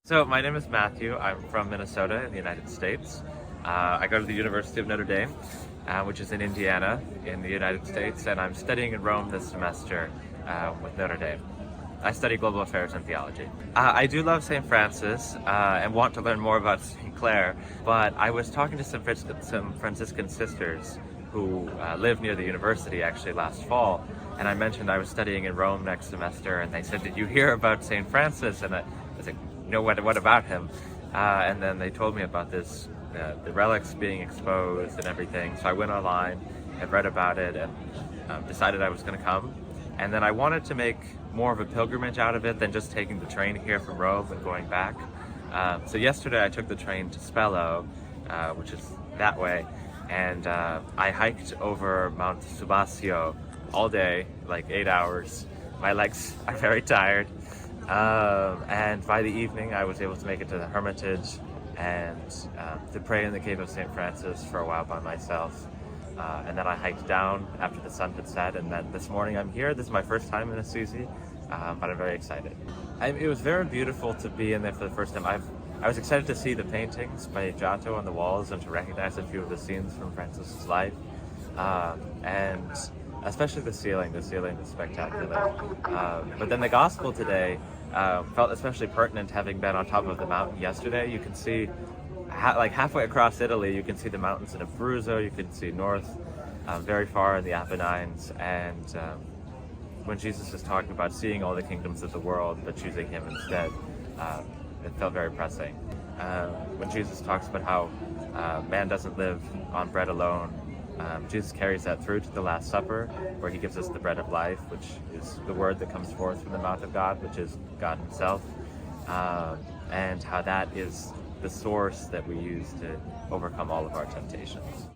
So my name is Matthew. I'm from Minnesota in the United States. I go to the University of Notre Dame, which is in Indiana in the United States, and I'm studying in Rome this semester with Notre Dame. I study global affairs and theology. I do love St. Francis and want to learn more about St. Clare, but I was talking to some Franciscan sisters who live near the university actually last fall, and I mentioned I was studying in Rome next semester, and they said, "Did you hear about St. Francis?" And I was like, "No, what about him?" And then they told me about this, the relics being exposed and everything. So I went online and read about it and decided I was going to come. And then I wanted to make more of a pilgrimage out of it than just taking the train here from Rome and going back. So yesterday I took the train to Spello, which is that way, and I hiked over Mount Subasio all day, like 8 hours. My legs are very tired. And by the evening I was able to make it to the Hermitage and to pray in the Cave of St. Francis for a while by myself. And then I hiked down after the sun had set, and then this morning I'm here. This is my first time in Assisi, but I'm very excited. It was very beautiful to be in there for the first time. I was excited to see the paintings by Giotto on the walls and to recognize a few of the scenes from Francis's life. And especially the ceiling is spectacular. But then the gospel today felt especially pertinent, having been on top of the mountain yesterday. You can see, like halfway across Italy, you can see the mountains in Abruzzo, you can see north, very far in the Apennines, and when Jesus is talking about seeing all the kingdoms of the world but choosing him instead, it felt very pressing. When Jesus talks about how man doesn't live on bread alone, Jesus carries that through to the Last Supper, where he gives us the bread of life, which is the word that comes forth from the mouth of God, which is God himself, and how that is the source that we use to overcome all of our temptations.